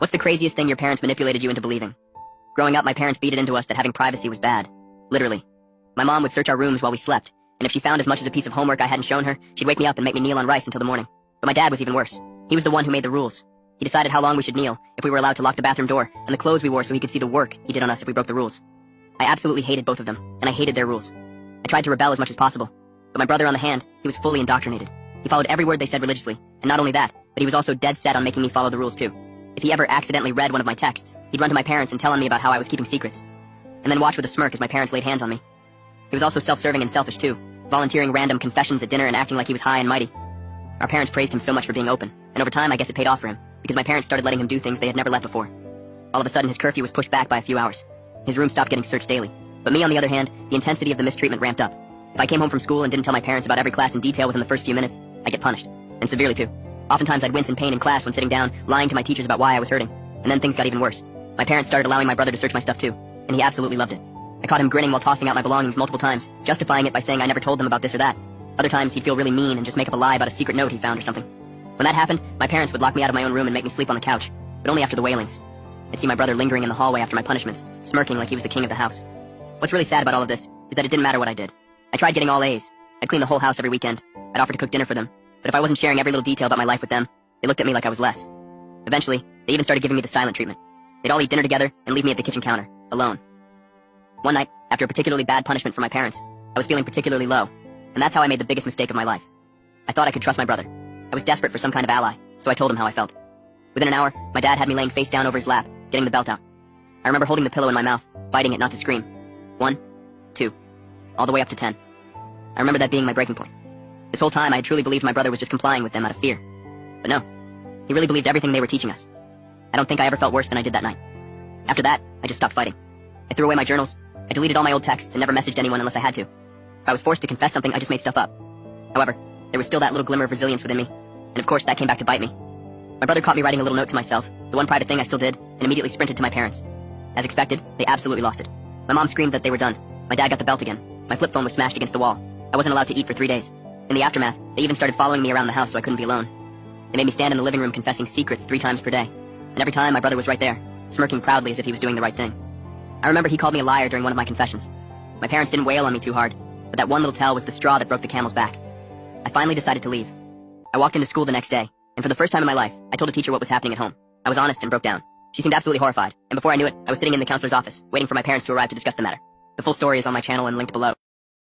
What's the craziest thing your parents manipulated you into believing? Growing up, my parents beat it into us that having privacy was bad. Literally. My mom would search our rooms while we slept, and if she found as much as a piece of homework I hadn't shown her, she'd wake me up and make me kneel on rice until the morning. But my dad was even worse. He was the one who made the rules. He decided how long we should kneel, if we were allowed to lock the bathroom door, and the clothes we wore so he could see the work he did on us if we broke the rules. I absolutely hated both of them, and I hated their rules. I tried to rebel as much as possible. But my brother, on the hand, he was fully indoctrinated. He followed every word they said religiously, and not only that, but he was also dead set on making me follow the rules too. If he ever accidentally read one of my texts, he'd run to my parents and tell on me about how I was keeping secrets. And then watch with a smirk as my parents laid hands on me. He was also self-serving and selfish too, volunteering random confessions at dinner and acting like he was high and mighty. Our parents praised him so much for being open, and over time I guess it paid off for him, because my parents started letting him do things they had never let before. All of a sudden his curfew was pushed back by a few hours. His room stopped getting searched daily. But me, on the other hand, the intensity of the mistreatment ramped up. If I came home from school and didn't tell my parents about every class in detail within the first few minutes, I'd get punished, and severely too. Oftentimes I'd wince in pain in class when sitting down, lying to my teachers about why I was hurting. And then things got even worse. My parents started allowing my brother to search my stuff too, and he absolutely loved it. I caught him grinning while tossing out my belongings multiple times, justifying it by saying I never told them about this or that. Other times he'd feel really mean and just make up a lie about a secret note he found or something. When that happened, my parents would lock me out of my own room and make me sleep on the couch, but only after the wailings. I'd see my brother lingering in the hallway after my punishments, smirking like he was the king of the house. What's really sad about all of this is that it didn't matter what I did. I tried getting all A's. I'd clean the whole house every weekend. I'd offer to cook dinner for them, but if I wasn't sharing every little detail about my life with them, they looked at me like I was less. Eventually, they even started giving me the silent treatment. They'd all eat dinner together and leave me at the kitchen counter, alone. One night, after a particularly bad punishment from my parents, I was feeling particularly low, and that's how I made the biggest mistake of my life. I thought I could trust my brother. I was desperate for some kind of ally, so I told him how I felt. Within an hour, my dad had me laying face down over his lap, getting the belt out. I remember holding the pillow in my mouth, biting it not to scream. 1, 2, all the way up to 10. I remember that being my breaking point. This whole time I had truly believed my brother was just complying with them out of fear. But no, he really believed everything they were teaching us. I don't think I ever felt worse than I did that night. After that, I just stopped fighting. I threw away my journals, I deleted all my old texts and never messaged anyone unless I had to. If I was forced to confess something, I just made stuff up. However, there was still that little glimmer of resilience within me, and of course that came back to bite me. My brother caught me writing a little note to myself, the one private thing I still did, and immediately sprinted to my parents. As expected, they absolutely lost it. My mom screamed that they were done. My dad got the belt again. My flip phone was smashed against the wall. I wasn't allowed to eat for 3 days. In the aftermath, they even started following me around the house so I couldn't be alone. They made me stand in the living room confessing secrets 3 times per day. And every time, my brother was right there, smirking proudly as if he was doing the right thing. I remember he called me a liar during one of my confessions. My parents didn't wail on me too hard, but that one little tell was the straw that broke the camel's back. I finally decided to leave. I walked into school the next day, and for the first time in my life, I told a teacher what was happening at home. I was honest and broke down. She seemed absolutely horrified, and before I knew it, I was sitting in the counselor's office, waiting for my parents to arrive to discuss the matter. The full story is on my channel and linked below.